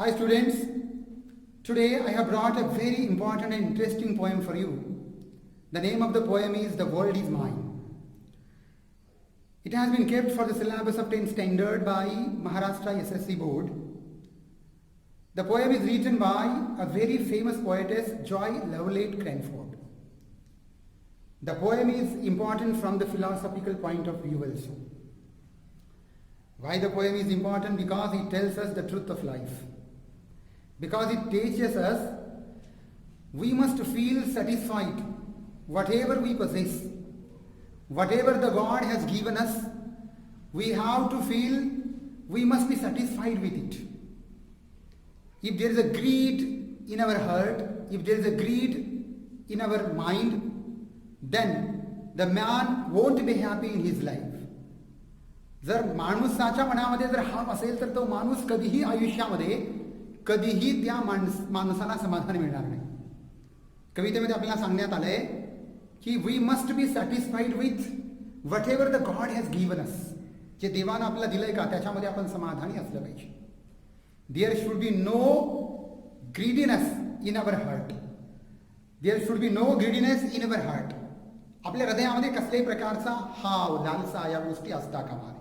Hi students, today I have brought a very important and interesting poem for you. The name of the poem is The World Is Mine. It has been kept for the syllabus of 10th standard by Maharashtra SSC board. The poem is written by a very famous poetess, Joy Lovelate Cranford. The poem is important from the philosophical point of view also. Why the poem is important? Because it tells us the truth of life. Because it teaches us we must feel satisfied whatever we possess, whatever the God has given us, we have to feel we must be satisfied with it. If there is a greed in our heart, if there is a greed in our mind, then the man won't be happy in his life. जर माणसाच्या मनामध्ये जर हा असेल तर तो माणूस कधीही आयुष्यामध्ये कधीही त्या माणसाला समाधान मिळणार नाही. कवितेमध्ये आपल्याला सांगण्यात आलंय की we must be satisfied with whatever the God has given us. जे देवानं आपल्याला दिलंय का त्याच्यामध्ये आपण समाधानी असलं पाहिजे. There should be no greediness in our heart. There should be no greediness in our heart. आपल्या हृदयामध्ये कसल्याही प्रकारचा हाव लालसा या गोष्टी असता कामा नये.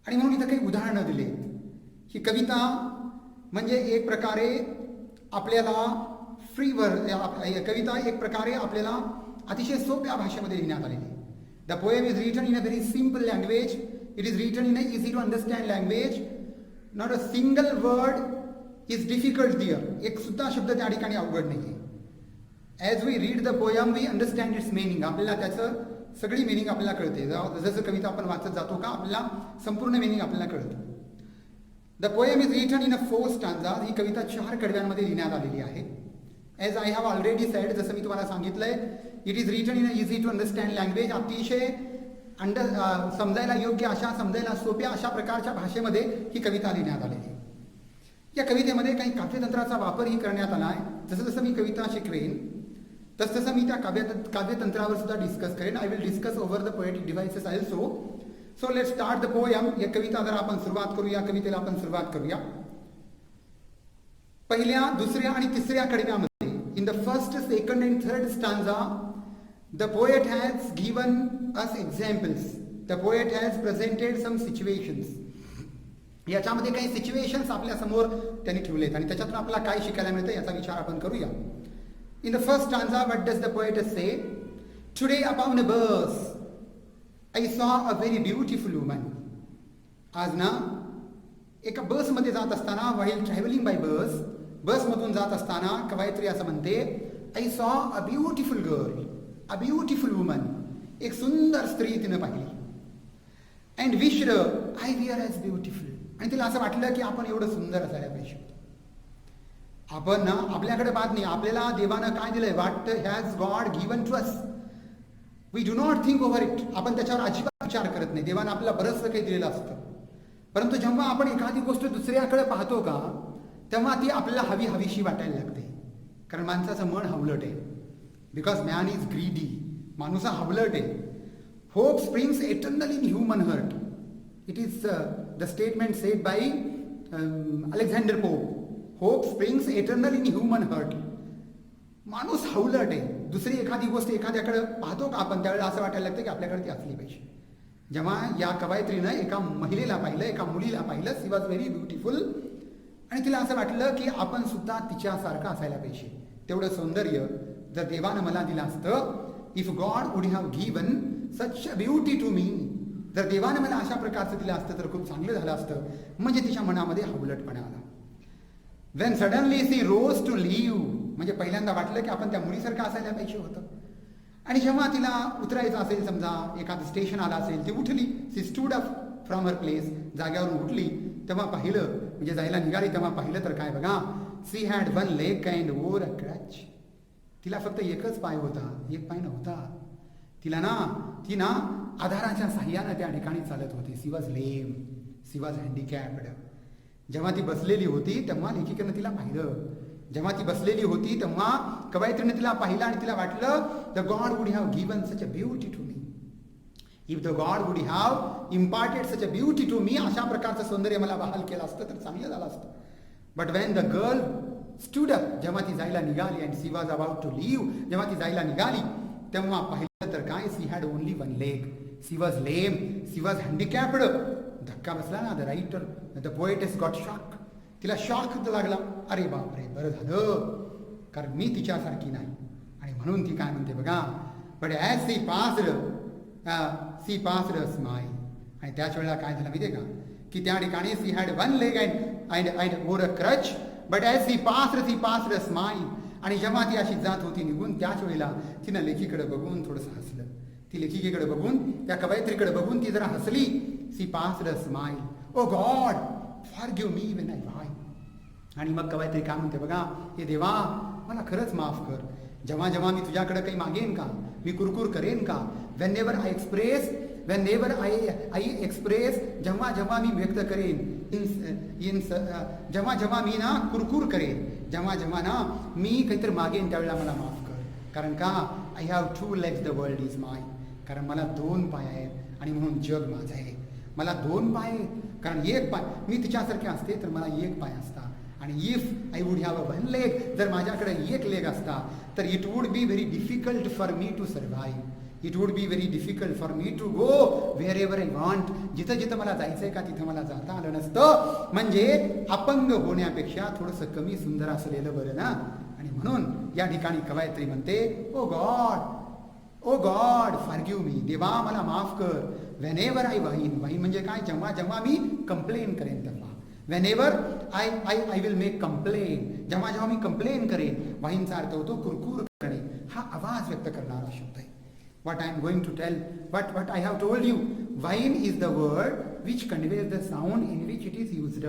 आणि म्हणून इथं काही उदाहरणं दिली. ही कविता म्हणजे एक प्रकारे आपल्याला फ्रीवर कविता एक प्रकारे आपल्याला अतिशय सोप्या भाषेमध्ये लिहिण्यात आलेली आहे. The poem is written in a very simple language. It is written in a easy to understand language. Not a single word is difficult there. एक सुद्धा शब्द त्या ठिकाणी अवघड नाही आहे. As we read the poem we understand its meaning. आपल्याला त्याचं सगळी मिनिंग आपल्याला कळते. जसं कविता आपण वाचत जातो का आपल्याला संपूर्ण मिनिंग आपल्याला कळतं. The poem is written in a 4 stanza. ही कविता 4 कडव्यांमध्ये लिहिण्यात आलेली आहे. As I have already said, जसं मी तुम्हाला सांगितलंय, it is written in a easy to understand language. अतिशय समजायला योग्य अशा, समजायला सोप्या अशा प्रकारच्या भाषेमध्ये ही कविता लिहिण्यात आलेली आहे. या कवितेमध्ये काही काव्यतंत्राचा वापरही करण्यात आला आहे. जसं जसं मी कविता शिकवेन तसं मी त्या काव्यतंत्रावर सुद्धा डिस्कस करेन. I will discuss over the poetic devices also. So let start the poem. या कविता जर आपण सुरुवात करूया, कवितेला आपण सुरुवात करूया. पहिल्या, दुसऱ्या आणि तिसऱ्या कडव्यामध्ये in the first, second and third stanza the poet has given us examples. The poet has presented some situations. याच्यामध्ये काही सिच्युएशन्स आपल्या समोर त्यांनी ठेवलेत आणि त्याच्यातून आपल्याला काय शिकायला मिळतं याचा विचार आपण करूया. In the first stanza, what does the poet say? Today upon a bus, I saw a very beautiful woman. आज ना एका बसमध्ये जात असताना, while traveling by bus, बसमधून जात असताना कवयित्री असं म्हणते, I saw a beautiful girl, a beautiful woman. एक सुंदर स्त्री तिनं पाहिली. And wished I were as beautiful. आणि तिला असं वाटलं की आपण एवढं सुंदर असायला पाहिजे. आपण ना आपल्याकडे पाहत नाही. आपल्याला देवानं काय दिलंय? What has God given to us. We do not think over it. आपण त्याच्यावर अजिबात विचार करत नाही. देवानं आपल्याला बरंचसं काही दिलेलं असतं. परंतु जेव्हा आपण एखादी गोष्ट दुसऱ्याकडे पाहतो का तेव्हा ती आपल्याला हवी हवीशी वाटायला लागते. कारण माणसाचं मन हवलट आहे. Because man is greedy. माणूस हा हवलट आहे. Hope springs eternal in human heart. It is the statement said by Alexander Pope. Hope springs eternal in human heart. माणूस हवलट आहे. दुसरी एखादी गोष्ट एखाद्याकडे पाहतो का आपण त्यावेळेला असं वाटायला लागतं की आपल्याकडे ती असली पाहिजे. जेव्हा या कवयित्रीनं एका महिलेला पाहिलं, एका मुलीला पाहिलं, शी वॉज व्हेरी ब्युटिफुल, आणि तिला असं वाटलं की आपण सुद्धा तिच्यासारखं असायला पाहिजे. तेवढं सौंदर्य जर देवानं मला दिलं असतं, if God would have given such a beauty to me, जर देवानं मला अशा प्रकारचं दिलं असतं तर खूप चांगलं झालं असतं. म्हणजे तिच्या मनामध्ये हवलटपणा आला. When suddenly she rose to leave, म्हणजे पहिल्यांदा वाटलं की आपण त्या मुलीसारखं असायला पाहिजे होतं. आणि जेव्हा तिला उतरायचं असेल, समजा एखादं स्टेशन आलं असेल, ती उठली. She stood up from her place. जाग्यावरून उठली. तेव्हा पाहिलं, म्हणजे जायला निघाली तेव्हा पाहिलं तर काय बघा, she had one leg and wore a creche. तिला फक्त एकच पाय होता, एक पाय नव्हता. ती ना आधाराच्या साह्यानं त्या ठिकाणी चालत होती. She was lame, she was handicapped. जेव्हा ती बसलेली होती तेव्हा लेखिकेनं तिला पाहिलं. जेव्हा ती बसलेली होती तेव्हा कवयित्रीने तिला पाहिलं आणि तिला वाटलं the God would have given such a beauty to me. If the God would have imparted such a beauty to me. अशा प्रकारचं सौंदर्य मला बहाल केलं असतं तर चांगलं झालं असतं. But when the girl stood up, जेव्हा ती जायला निघाली, and she was about to leave, जेव्हा ती जायला निघाली तेव्हा पाहिलं तर काय, she had only one leg, she was lame, she was handicapped. धक्का बसला ना, the writer the poetess got shock. तिला शॉक लागला, अरे बापरे बरं झालं, कारण मी तिच्यासारखी नाही. आणि म्हणून ती काय म्हणते बघा, but as she passed a smile. आणि त्याच वेळेला काय झालं माहिती आहे का, की त्या ठिकाणी she had one leg and wore a crutch, but as she passed a smile. आणि जेव्हा ती अशी जात होती निघून, त्याच वेळेला तिनं लेखीकडे बघून थोडंसं हसलं. ती लेखिकेकडे बघून, त्या कवयित्रीकडे बघून ती जरा हसली. She passed a smile, oh God forgive me when I lie. आणि मग कवयित्री काय म्हणते बघा, हे देवा मला खरंच माफ कर, जेव्हा जेव्हा मी तुझ्याकडे काही मागेन का, मी कुरकुर करेन का, वेन एव्हर आय एक्सप्रेस, जेव्हा जेव्हा मी व्यक्त करेन, जेव्हा जेव्हा मी ना कुरकुर करेन, जेव्हा जेव्हा ना मी काहीतरी मागेन त्यावेळेला मला माफ कर. कारण का, I have 2 legs, the world is my. कारण मला 2 पाय आहेत आणि म्हणून जग माझं आहे. मला 2 पाय आहेत, कारण एक पाय, मी तिच्यासारखे असते तर मला 1 पाय असता. आणि if I would have a 1 leg, जर माझ्याकडे 1 लेग असता तर it would be very difficult for me to survive. It would be very difficult for me to go wherever I want. जिथं जिथं मला जायचंय का तिथं मला जाता आलं नसतं. म्हणजे अपंग होण्यापेक्षा थोडंसं कमी सुंदर असलेलं बरं ना. आणि म्हणून या ठिकाणी कवयित्री म्हणते, ओ गॉड फॉरगिव्ह मी, देवा मला माफ कर. वेन एव्हर आय वाईन म्हणजे काय, जेव्हा जेव्हा मी कंप्लेन करेन तेव्हा. Wien ever I will make complain, जेव्हा जेव्हा मी कंप्लेन करेन. वाईनचा अर्थ होतो कुरकुर करणे, हा आवाज व्यक्त करणारा शब्द आहे. What I am going to tell, what I have told you, wine is the word which conveys the sound in which it is used.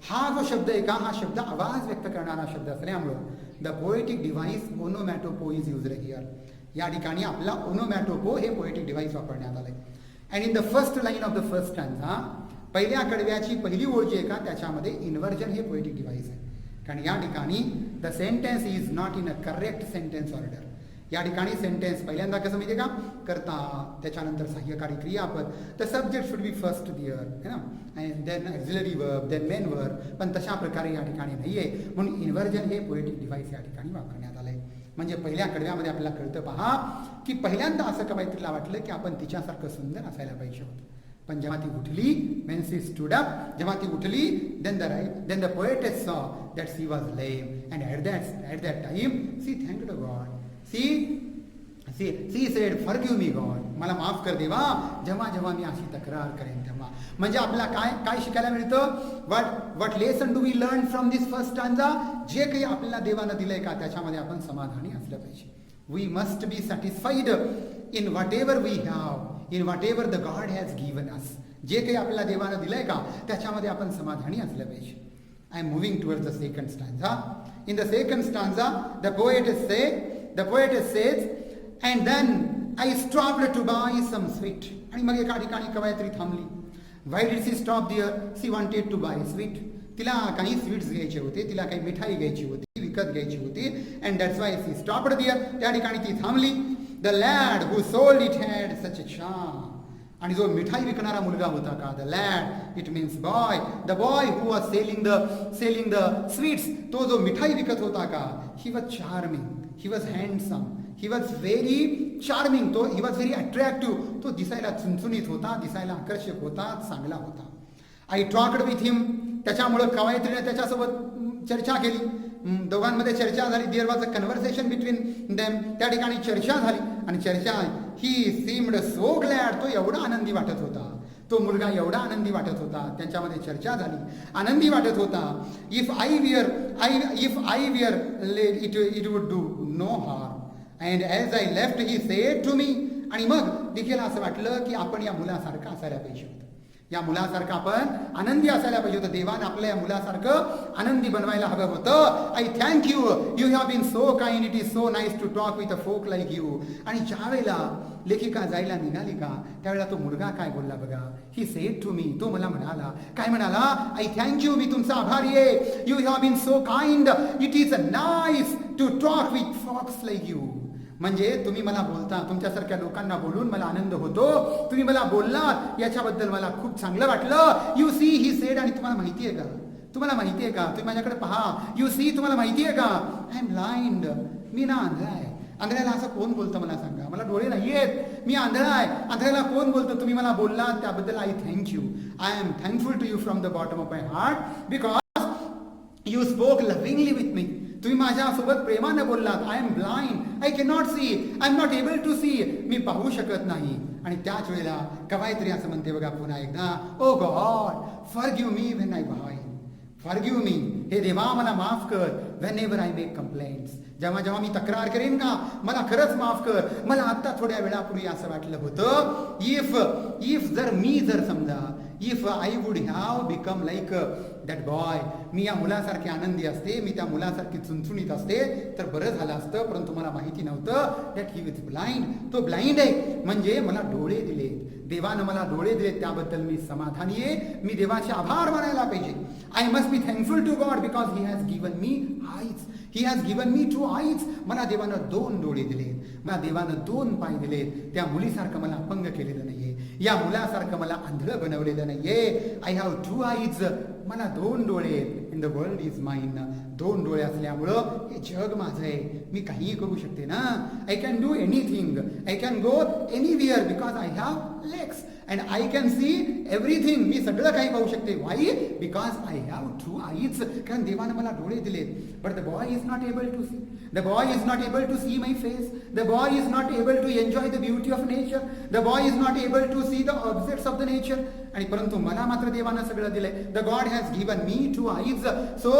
हा जो शब्द आहे का, हा शब्द आवाज व्यक्त करणारा शब्द असल्यामुळं the poetic device onomatopoeia is used here. या ठिकाणी आपला ओनोमॅटोपो हे पोएटिक डिव्हाइस वापरण्यात आलंय. And in the first line of the first stanza, पहिल्या कडव्याची पहिली ओळ जी आहे का, त्याच्यामध्ये इन्व्हर्जन हे पोएटिक डिव्हाइस आहे. कारण या ठिकाणी the sentence is not in a correct sentence order. या ठिकाणी सेंटेन्स पहिल्यांदा कसं माहिती आहे का, करता, त्याच्यानंतर सहाय्यकारी क्रियापद, the subject should be first there है ना, and then auxiliary verb, then main verb. पण तशा प्रकारे या ठिकाणी नाही आहे. म्हणून इन्व्हर्जन हे पोएटिक डिव्हाइस या ठिकाणी वापरण्यात आलंय. म्हणजे पहिल्या कडव्यामध्ये आपल्याला कळतं पहा, की पहिल्यांदा असं कवयित्रीला वाटलं की आपण तिच्यासारखं सुंदर असायला पाहिजे होतं. पण जेव्हा ती उठली, when she stood up, जेव्हा ती उठली, then the poetess saw that she was lame, and at that time she thanked God. She said, forgive me God, मला माफ कर देवा, जेव्हा जेव्हा मी अशी तक्रार करेन तेव्हा. म्हणजे आपल्याला काय शिकायला मिळतं, what lesson do we learn from this first stanza? जे काही आपल्याला देवानं दिलंय का, त्याच्यामध्ये आपण समाधानी असलं पाहिजे. We must be satisfied in whatever we have, in whatever the God has given us. जे काही आपल्याला देवानं दिलंय का, त्याच्यामध्ये आपण समाधानी असलं पाहिजे. I am moving towards the second stanza. In the second stanza, the poetess says, and then I stopped to buy some sweet. आणि मग एका ठिकाणी कवयित्री थांबली. Why did she stop there? She wanted to buy sweet. तिला काही sweets घ्यायचे होते, तिला काही मिठाई घ्यायची होती, विकत घ्यायची होती. And that's why she stopped there. त्या ठिकाणी ती थांबली. The lad who sold it had such a charm. आणि जो मिठाई विकणारा मुलगा होता का, the lad it means boy, the boy who was selling the sweets, तो जो मिठाई विकत होता का, he was charming, he was handsome, he was very charming, तो ही वॉज व्हेरी अट्रॅक्टिव्ह, तो दिसायला चुणचुणीत होता, दिसायला आकर्षक होता, चांगला होता. आय टॉक्ड विथ हिम, त्याच्यामुळं कवयित्रीने त्याच्यासोबत चर्चा केली. दोघांमध्ये चर्चा झाली. There was a conversation between them. त्या ठिकाणी चर्चा झाली. आणि चर्चा, ही सीम्ड सो ग्लॅड, तो एवढा आनंदी वाटत होता, तो मुलगा एवढा आनंदी वाटत होता, त्यांच्यामध्ये चर्चा झाली, आनंदी वाटत होता. If I wear it would do no harm, and as I left he said to me. आणि मग देखील असं वाटलं की आपण या मुलासारखं असायला पाहिजे होतं, या मुलासारखं आपण आनंदी असायला पाहिजे होतं. देवान आपल्या या मुलासारखं आनंदी बनवायला हवं होतं. I thank you, you have been so kind, it is so nice to talk with a folk like you. आणि ज्या वेळेला लेखिका जायला निघाली का, त्यावेळेला तो मुलगा काय बोलला बघा, ही सेड टू मी, तो मला म्हणाला, काय म्हणाला, आय थँक यू, मी तुमचा आभारी आहे. You have been so kind, it is nice to talk with folks like you. म्हणजे तुम्ही मला बोलता, तुमच्यासारख्या लोकांना बोलून मला आनंद होतो, तुम्ही मला बोललात याच्याबद्दल मला खूप चांगलं वाटलं. You see he said. आणि तुम्हाला माहिती आहे का, तुम्हाला माहिती आहे का, तुम्ही माझ्याकडे पहा, यू सी, तुम्हाला माहिती आहे का, आय एम ब्लाइंड, मी ना आंधळा आहे. आंधळ्याला असं कोण बोलतं मला सांगा, मला डोळे नाही आहेत, मी आंधळा आहे. आंधळ्याला कोण बोलतं, तुम्ही मला बोललात त्याबद्दल I thank you. I am thankful to you from the bottom of my heart because you spoke lovingly with me. तुम्ही माझ्यासोबत प्रेमानं बोललात. I am blind, I can not see, I am not able to see, मी पाहू शकत नाही. आणि त्याच वेळेला कवायत्री असं म्हणते बघा पुन्हा एकदा, oh God forgive me when I whine, forgive me, हे देवा मला माफ कर, whenever I make complaints, जेव्हा जेव्हा मी तक्रार करेन का, मला खरंच माफ कर. मला आता थोड्या वेळापूर्वी असं वाटलं होतं, इफ जर समजा if I would have become like that boy, मी या मुलासारखी आनंदी असते, मी त्या मुलासारखी चुणचुणीत असते तर बरं झालं असतं. परंतु मला माहिती नव्हतं दॅट ही इज ब्लाइंड, तो ब्लाइंड आहे. म्हणजे मला डोळे दिले, देवानं मला डोळे दिले, त्याबद्दल मी समाधानी आहे. मी देवाचे आभार मानायला पाहिजे. I must be thankful to God because he has given me eyes, he has given me 2 eyes. मला देवानं 2 डोळे दिले, मला देवानं 2 पाय दिले. त्या मुलीसारखं मला अपंग केलेलं नाहीये, या मुलासारखं मला आंधळं बनवलेलं नाहीये. आय हॅव 2 आईज, मला 2 डोळे. In the world is mine, 2 डोळे असल्यामुळं हे जग माझं आहे, मी काहीही करू शकते ना. I can do anything, I can go anywhere because I have legs and I can see everything, मी सगळं काही पाहू शकते. Why? Because I have 2 eyes, कारण देवानं मला डोळे दिले. But the boy is not able to see, the boy is not able to see my face, the boy is not able to enjoy the beauty of nature, the boy is not able to see the objects of the nature. आणि परंतु मला मात्र देवानं सगळं दिलंय. The God has given me 2 eyes, so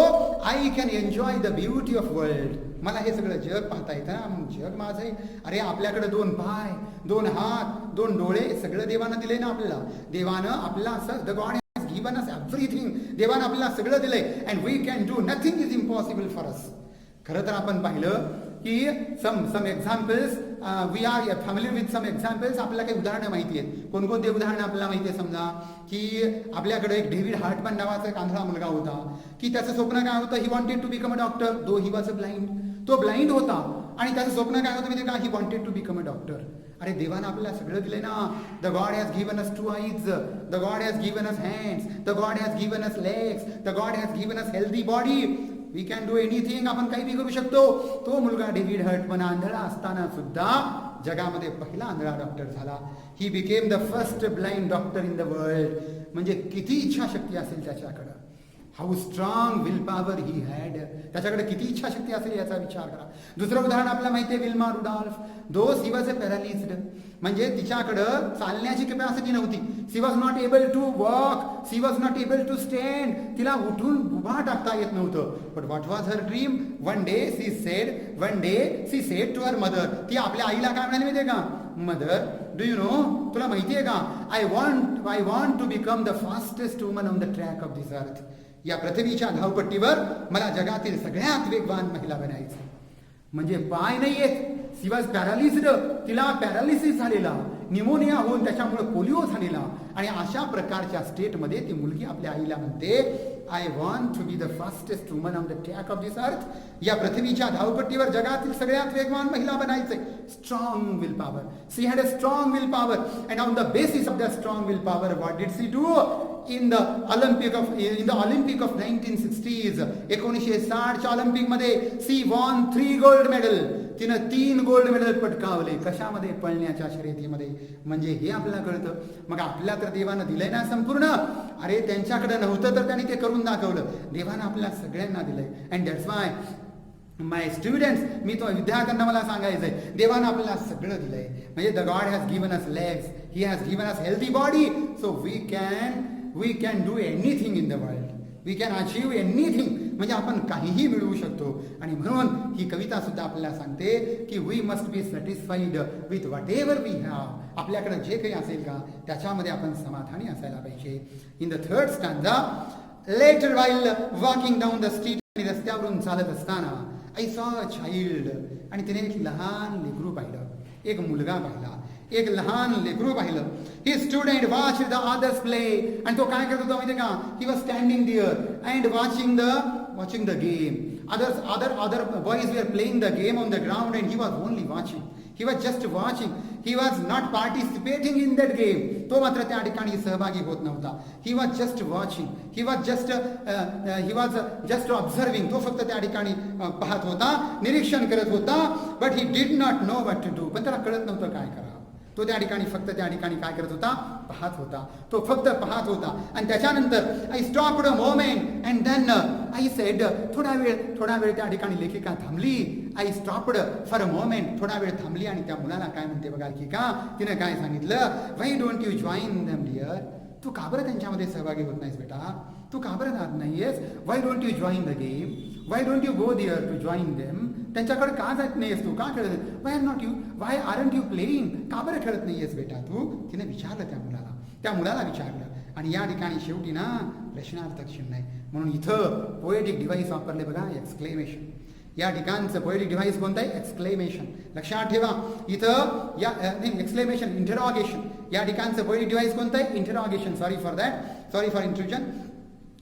I can enjoy the beauty of world. मला हे सगळं जग पाहता येतं ना, जग माझं आहे. अरे आपल्याकडे 2 पाय, 2 हात, 2 डोळे, सगळं देवानं दिले ना आपल्याला. देवानं आपला असं, the God has given us everything, देवानं आपल्याला सगळं दिलंय. And we can do nothing is impossible for us. खरं तर आपण पाहिलं की some examples, we are family with some examples. आपल्याला काही उदाहरणं माहिती आहेत. कोणकोणते उदाहरणं आपल्याला माहिती आहे? समजा की आपल्याकडे एक डेव्हिड हार्टमन नावाचा एक आंधळा मुलगा होता, की त्याचं स्वप्न काय होतं, he wanted to become a doctor, though he was a blind. तो ब्लाइंड होता आणि त्याचं स्वप्न काय होतं माहिती का, he wanted to become a doctor. अरे देवानं आपल्याला सगळं दिलंय ना. The God has given us 2 eyes, the God has given us hands, the God has given us legs, the God has given us healthy body. We can do anything, आपण काही बी करू शकतो. तो मुलगा डेव्हिड हार्टमन आंधळा असताना सुद्धा जगामध्ये पहिला आंधळा डॉक्टर झाला. He became the first blind doctor in the world. म्हणजे किती इच्छाशक्ती असेल त्याच्याकडं, how strong will power he had. त्याच्याकडे किती इच्छाशक्ती असेल याचा विचार करा. दुसरं उदाहरण आपल्याला माहिती आहे, Wilma Rudolph. Though she was a paralysed, म्हणजे तिच्याकडं चालण्याची कॅपॅसिटी नव्हती. She was not able to walk, she was not able to stand. तिला उठून उभा टाकता येत नव्हतं. But what was her dream? One day she said to her mother. ती आपल्या आईला काय म्हणाली माहितीये का, मदर डू यू नो, तुला माहितीये का, I want to become the fastest woman on the track of this earth. या पृथ्वीच्या धावपट्टीवर मला जगातील सगळ्यात वेगवान महिला बनायचं. म्हणजे पाय नाही येत, शी वॉज पॅरालिस्ड, तिला पॅरालिसिस झालेला, निमोनिया होऊन त्याच्यामुळे पोलिओ झालेला. आणि अशा प्रकारच्या स्टेटमध्ये ती मुलगी आपल्या आईला म्हणते, I want to be the fastest woman on the track of this earth. या पृथ्वीच्या धावपट्टीवर जगातील सगळ्यात वेगवान महिला बनायचंय. Strong will power, she had a strong will power. And on the basis of the strong will power what did she do? in the Olympic of 1960s, 1960च्या Olympic मध्ये सी वॉन 3 गोल्ड मेडल. तिनं 3 gold medal पटकावले. कशामध्ये? पळण्याच्या शर्यतीमध्ये. म्हणजे हे आपल्याला कळतं. मग आपल्याला तर देवानं दिलंय ना संपूर्ण. अरे त्यांच्याकडे नव्हतं तर त्यांनी ते करून दाखवलं. देवानं आपल्याला सगळ्यांना दिलंय. And that's why my students, मी तो विद्यार्थ्यांना मला सांगायचंय, देवानं आपल्याला सगळं दिलंय. म्हणजे the God has given us legs, he has given us healthy body, so we can do anything in the world, we can achieve anything. म्हणजे आपण काहीही मिळवू शकतो. आणि म्हणून ही कविता सुद्धा आपल्याला सांगते की we must be satisfied with whatever we have. आपल्याकडे जे काही असेल का त्याच्यामध्ये आपण समाधानी असायला पाहिजे. In the third stanza, later while walking down the street, रस्त्यावरून चालत असताना आय सॉ अ चाइल्ड, आणि तिने एक लहान लेकरू पाहिलं, एक मुलगा पाहिला. एक लहान लेकरू पाहिलं. He stood and watch the others play. आणि तो काय करत होता माहिती का? He was standing dear and watching the game. Other boys were playing the game on the ground and he was only watching. He was just watching. He was not participating in that game. तो मात्र त्या ठिकाणी सहभागी होत नव्हता. He was just watching. He was just observing. तो फक्त त्या ठिकाणी पाहत होता, निरीक्षण करत होता. But he did not know what to do. पण त्याला कळत नव्हतं काय करावं. तो त्या ठिकाणी फक्त त्या ठिकाणी काय करत होता? पाहत होता. तो फक्त पाहत होता. आणि त्याच्यानंतर I stopped a moment and then I said, थोडा वेळ त्या ठिकाणी लेखिका थांबली. I stopped for a moment, थोडा वेळ थांबली आणि त्या मुलाला काय म्हणते बघा लेखिका, तिने काय सांगितलं? Why don't you join them dear? तू का बरं त्यांच्यामध्ये सहभागी होत नाहीस बेटा? तू का बरं जात नाहीयेस? Why don't you join the game? Why don't you go there to join them? त्यांच्याकडे का जात नाहीयेस तू? का खेळत? Why aren't you playing? का बरं खेळत नाहीयेस बेटा तू? तिने विचारलं त्या मुलाला विचारलं. आणि या ठिकाणी शेवटी ना प्रश्नार्थक चिन्ह आहे. म्हणून इथं पोएटिक डिव्हाइस वापरले बघा, एक्सक्लेमेशन. या ठिकाणचं पोएटिक डिव्हाइस कोणतं आहे? एक्सक्लेमेशन. लक्षात ठेवा. इथं या एक्सक्लेमेशन, इंटरॉगेशन. या ठिकाणचं पोएटिक डिव्हाइस कोणतं आहे? इंटरॉगेशन. Sorry for intrusion.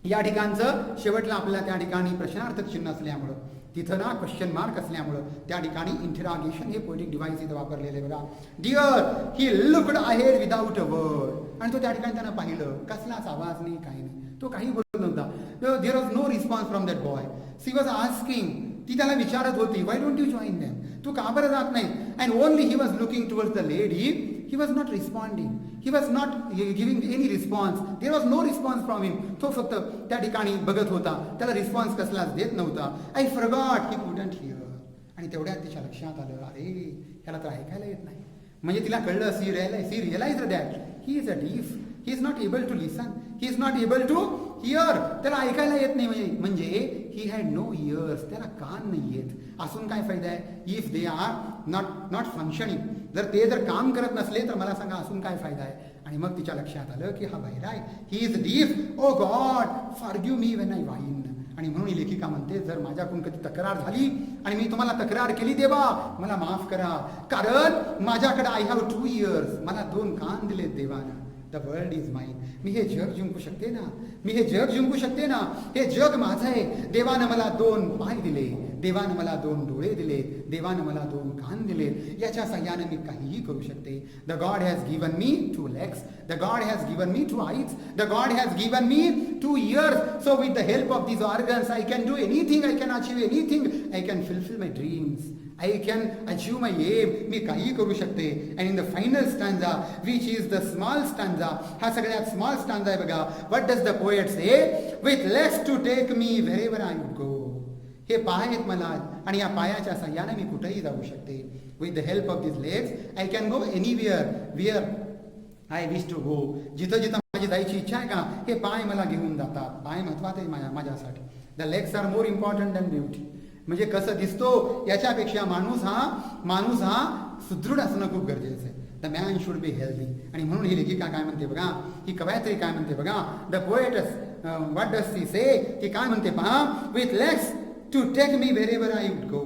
या ठिकाणचं शेवटला आपल्याला त्या ठिकाणी प्रश्नार्थक चिन्ह असल्यामुळं, तिथं ना क्वेश्चन मार्क असल्यामुळं त्या ठिकाणी इंटरॉगेशन हे पोएटिक डिव्हाइस इथं वापरलेले बघा. Dear he looked ahead without a word. आणि तो त्या ठिकाणी त्यानं पाहिलं, कसलाच आवाज नाही, काही नाही, तो काही बोलत नव्हता. There was no response from that boy. She was asking, ती त्याला विचारत होती, why don't you join them? तू का बरं जात नाही? And only he was looking towards the lady. He was not responding. He was not giving any response. There was no response from him. तो फक्त त्या ठिकाणी बघत होता, त्याला रिस्पॉन्स कसलाच देत नव्हता. I forgot he couldn't hear. आणि तेवढ्यात तिच्या लक्षात आलं, अरे ह्याला तर ऐकायला येत नाही. म्हणजे तिला कळलं, she realize that he is a deaf. He is not able to listen. He is not able to hear. त्याला ऐकायला येत नाही. म्हणजे ही हॅड नो इयर्स. त्याला कान नाही येत. असून काय फायदा आहे? If they are not functioning. जर काम करत नसले तर मला सांगा असून काय फायदा आहे? आणि मग तिच्या लक्षात आलं की हा बहिरा आहे. He is deaf. Oh God forgive me when I whine. आणि म्हणून ही लेखिका म्हणते, जर माझ्याकडून कधी तक्रार झाली आणि मी तुम्हाला तक्रार केली, देवा मला माफ करा, कारण माझ्याकडे आय हॅव 2 इयर्स. मला 2 कान दिलेत देवानं. The world is mine. मी हे जग जिंकू शकते ना. हे जग माझं आहे. देवानं मला 2 पाय दिले. देवानं मला 2 डोळे दिले. देवानं मला 2 कान दिले. याच्या सहाय्याने मी काहीही करू शकते. The God has given me 2 legs. The God has given me 2 eyes. The God has given me 2 ears. So with the help of these organs I can do anything. I can achieve anything. I can fulfill my dreams. I can achieve my aim. मी काही करू शकते. And in the final stanza, which is the small stanza, हा सगळ्यात small stanza आहे बघा. What does the poet say? With legs to take me wherever I would go. हे पाय आहेत मला आणि या पायाच्या सहाय्याने मी कुठेही जाऊ शकते. With the help of these legs, I can go anywhere where I wish to go. जिथं माझी जायची इच्छा आहे का, हे पाय मला घेऊन जातात. पाय महत्वाचे आहे माझ्यासाठी. The legs are more important than beauty. म्हणजे कसं दिसतो याच्यापेक्षा माणूस हा सुदृढ असणं खूप गरजेचं आहे. The man should be healthy. आणि म्हणून ही लेखिका काय म्हणते बघा, ही कवयित्री काय म्हणते बघा. The poets what does she say? ती काय म्हणते पहा. With legs to take me wherever I would go.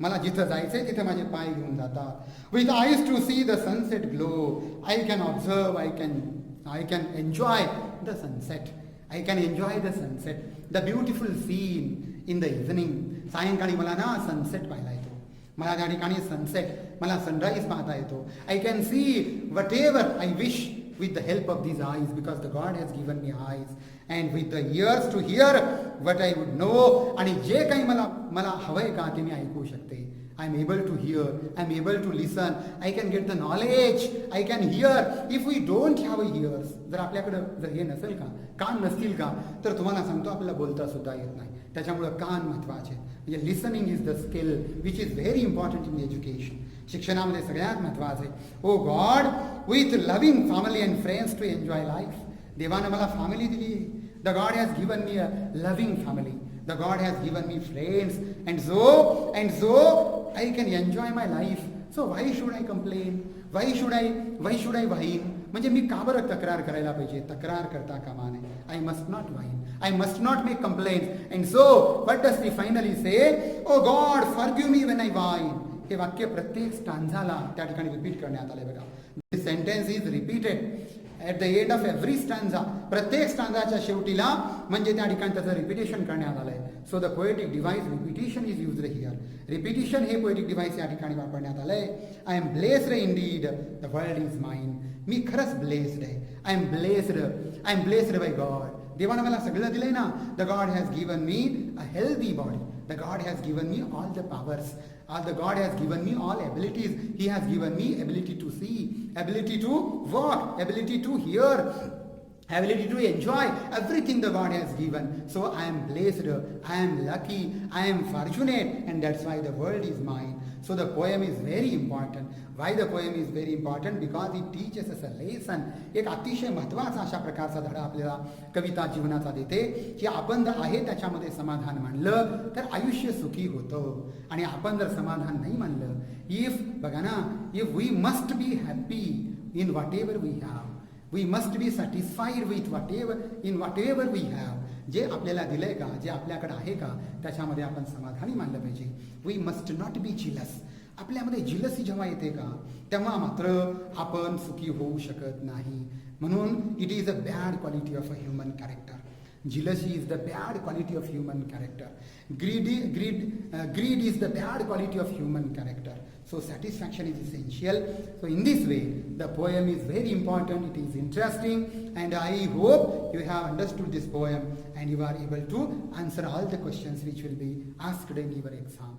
मला जिथं जायचंय तिथं माझे पाय घेऊन जातात. With eyes to see the sunset glow. I can observe. I can enjoy the sunset. I can enjoy the sunset. The beautiful scene in the evening. सायंकाळी मला ना सनसेट पाहायला येतो. मला त्या ठिकाणी मला सनराईज पाहता येतो. I can see what ever I wish with the help of these eyes, because the God has given me eyes, and with the ears to hear what I would know. आणि जे काही मला हवंय का ते मी ऐकू शकते. I am able to hear, I am able to listen, I can get the knowledge, I can hear. If we don't have ears, जर आपल्याकडं जर हे नसेल का, कान नसतील का, तर तुम्हाला सांगतो आपल्याला बोलता सुद्धा येत नाही. त्याच्यामुळं कान महत्वाचे. म्हणजे listening is the skill which is very important in education. शिक्षणामध्ये सगळ्यात महत्वाचं आहे. Oh God, with loving family and friends to enjoy life. देवानं मला फॅमिली दिली. The God has given me a loving family. The God has given me friends and so I can enjoy my life. So why should I complain? Why should I whine? म्हणजे मी का बरं तक्रार करायला पाहिजे? तक्रार करता कामा नये. I must not whine. I must not make complaints. And so what does he finally say? Oh God, forgive me when I whine. हे वाक्य प्रत्येक स्टांझाला त्या ठिकाणी रिपीट करण्यात आले बघा. This sentence is repeated at the end of every stanza. प्रत्येक स्टांझाच्या शेवटीला म्हणजे त्या ठिकाणी त्याचं रिपिटेशन करण्यात आलंय. So the poetic device repetition is used here. Repetition हे पोएटिक डिव्हाइस या ठिकाणी वापरण्यात आलंय. I am blessed indeed, the world is mine. मी खरंच ब्लेस्ड आहे. I am blessed by God. देवानं मला सगळं दिलंय ना. The God has given me a healthy body. The God has given me all the powers. The God has given me all abilities. He has given me ability to see, ability to walk, ability to hear, ability to enjoy. Everything the God has given. So I am blessed, I am lucky, I am fortunate, and that's why the world is mine. So the poem is very important. Why the poem is very important? Because it teaches us a lesson. एक अतिशय महत्त्वाचा अशा प्रकारचा धडा आपल्याला कविता जीवनाचा देते की आपण जर आहे त्याच्यामध्ये समाधान मानलं तर आयुष्य सुखी होतं. आणि आपण जर समाधान नाही मानलं, बघा ना, if we must be happy in whatever we have, we must be satisfied with whatever we have. जे आपल्याला दिलंय का, जे आपल्याकडे आहे का, त्याच्यामध्ये आपण समाधानी मानलं पाहिजे. We must not be jealous. आपल्यामध्ये जिलसी जेव्हा येते का, तेव्हा मात्र आपण सुखी होऊ शकत नाही. म्हणून it is a bad quality of a human character. Jealousy is the bad quality of human character. Greed is the bad quality of human character. So satisfaction is essential. So in this way, the poem is very important. It is interesting, and I hope you have understood this poem and you are able to answer all the questions which will be asked in your exam.